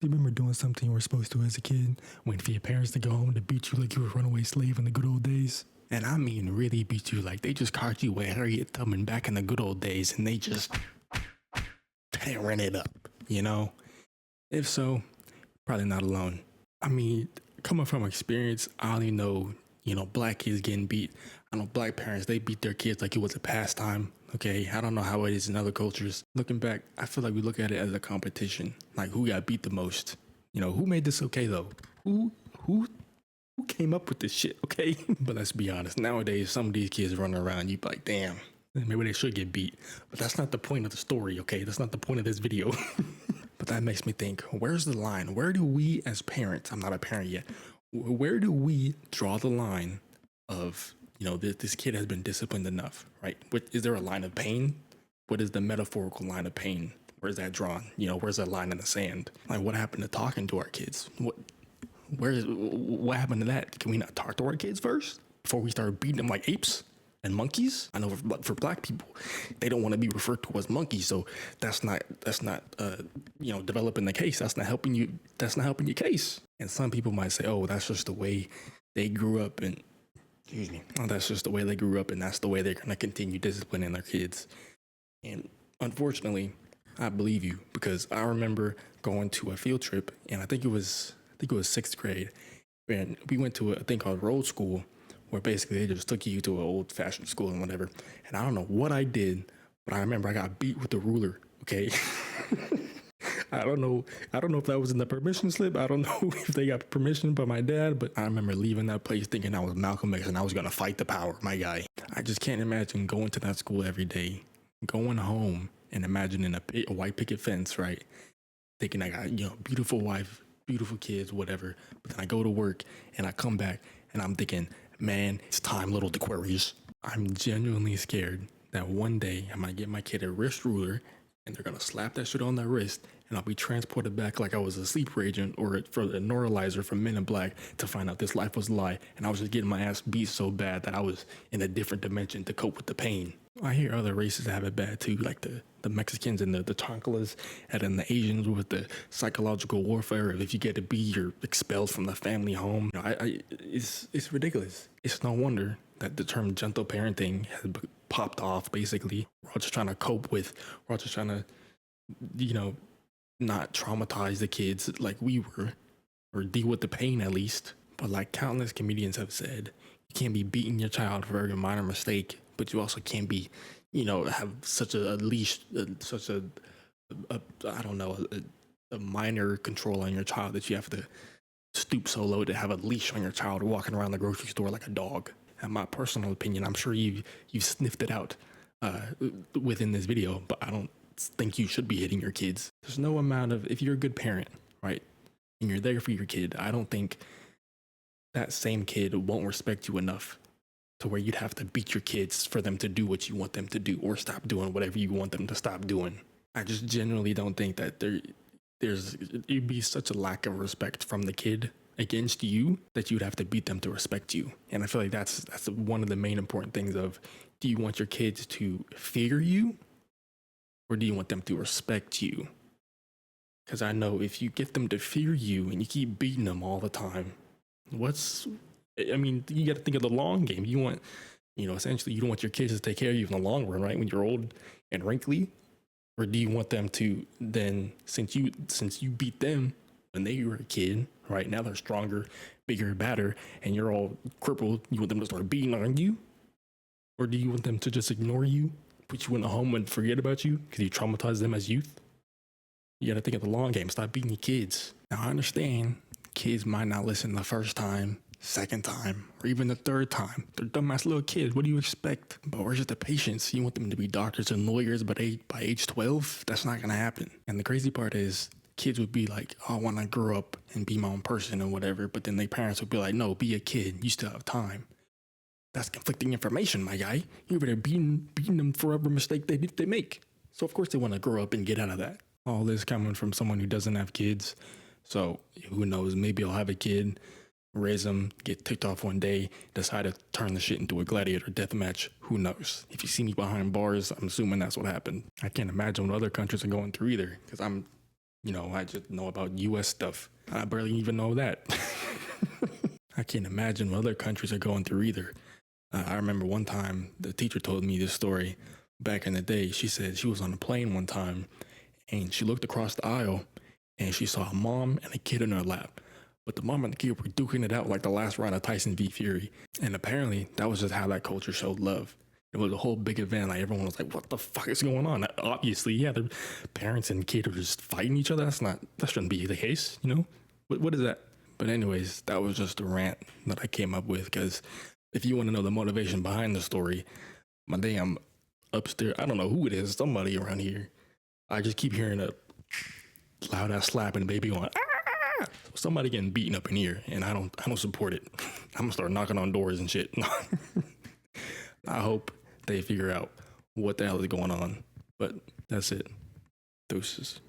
Do you remember doing something you were supposed to as a kid, waiting for your parents to go home to beat you like you were a runaway slave in the good old days? And I mean really beat you like they just caught you with Harriet Tubman back in the good old days and they just tearing it up, you know? If so, probably not alone. I mean, coming from experience, I only know, black kids getting beat. I know black parents, they beat their kids like it was a pastime. Okay, I don't know how it is in other cultures. Looking back, I feel like we look at it as a competition. Like who got beat the most? Who made this okay though? Who came up with this shit, okay? But let's be honest, nowadays some of these kids running around, you be like, damn, maybe they should get beat. But that's not the point of the story, okay? That's not the point of this video. But that makes me think, where's the line? Where do we as parents, I'm not a parent yet, where do we draw the line of, this kid has been disciplined enough, right? Is there a line of pain? What is the metaphorical line of pain? Where's that drawn? Where's that line in the sand? Like what happened to talking to our kids? What happened to that? Can we not talk to our kids first before we start beating them like apes and monkeys? I know for black people, they don't want to be referred to as monkeys, so that's not developing the case. That's not helping you. That's not helping your case. And some people might say, oh, that's just the way they grew up, and that's just the way they grew up, and that's the way they're gonna continue disciplining their kids. And unfortunately, I believe you, because I remember going to a field trip, and I think it was sixth grade, and we went to a thing called road school, where basically they just took you to an old fashioned school and whatever. And I don't know what I did, but I remember I got beat with the ruler. Okay. I don't know if that was in the permission slip. I don't know if they got permission by my dad, but I remember leaving that place thinking I was Malcolm X and I was going to fight the power, my guy. I just can't imagine going to that school every day, going home and imagining a white picket fence, right? Thinking I got, beautiful wife, beautiful kids, whatever. But then I go to work and I come back and I'm thinking, man, it's time, little Aquarius. I'm genuinely scared that one day I'm gonna get my kid a wrist ruler and they're gonna slap that shit on their wrist and I'll be transported back like I was a sleeper agent or for the neuralizer from Men in Black to find out this life was a lie and I was just getting my ass beat so bad that I was in a different dimension to cope with the pain. I hear other races have it bad too, like the Mexicans and the Tonkalas, and then the Asians with the psychological warfare. If you get to be, you're expelled from the family home. It's ridiculous. It's no wonder that the term gentle parenting has popped off. Basically, we're all just trying to cope with. We're all just trying to, not traumatize the kids like we were, or deal with the pain at least. But like countless comedians have said, you can't be beating your child for every minor mistake, but you also can't be, have such a leash, such a minor control on your child that you have to stoop so low to have a leash on your child walking around the grocery store like a dog. In my personal opinion, I'm sure you've sniffed it out within this video, but I don't think you should be hitting your kids. There's no amount of, if you're a good parent, right, and you're there for your kid, I don't think that same kid won't respect you enough to where you'd have to beat your kids for them to do what you want them to do or stop doing whatever you want them to stop doing. I just genuinely don't think that it'd be such a lack of respect from the kid against you that you'd have to beat them to respect you. And I feel like that's one of the main important things of, do you want your kids to fear you or do you want them to respect you? Because I know if you get them to fear you and you keep beating them all the time, you got to think of the long game. You want, essentially you don't want your kids to take care of you in the long run, right? When you're old and wrinkly. Or do you want them to then, since you beat them when they were a kid, right? Now they're stronger, bigger, badder, and you're all crippled. You want them to start beating on you? Or do you want them to just ignore you, put you in a home and forget about you because you traumatized them as youth? You got to think of the long game. Stop beating your kids. Now, I understand kids might not listen the first time, second time, or even the third time. They're dumbass little kids. What do you expect? But where's the patience? You want them to be doctors and lawyers, but by age 12, that's not going to happen. And the crazy part is, kids would be like, oh, I want to grow up and be my own person and whatever. But then their parents would be like, no, be a kid. You still have time. That's conflicting information, my guy. You're better beating them for every mistake they make. So of course they want to grow up and get out of that. All this coming from someone who doesn't have kids. So who knows, maybe I'll have a kid, raise them, get ticked off one day, decide to turn the shit into a gladiator death match. Who knows? If you see me behind bars, I'm assuming that's what happened. I can't imagine what other countries are going through either, because I'm I just know about U.S. stuff. I barely even know that. I can't imagine what other countries are going through either. I remember one time the teacher told me this story back in the day. She said she was on a plane one time and she looked across the aisle and she saw a mom and a kid in her lap. But the mom and the kid were duking it out like the last round of Tyson v. Fury. And apparently that was just how that culture showed love. It was a whole big event. Like everyone was like, what the fuck is going on? Obviously, yeah, the parents and kid are just fighting each other. That shouldn't be the case, What is that? But anyways, that was just a rant that I came up with, because if you want to know the motivation behind the story, my day I'm upstairs. I don't know who it is, somebody around here. I just keep hearing a loud ass slapping, baby going, ah! Somebody getting beaten up in here, and I don't support it. I'm gonna start knocking on doors and shit. I hope they figure out what the hell is going on. But that's it. Deuces.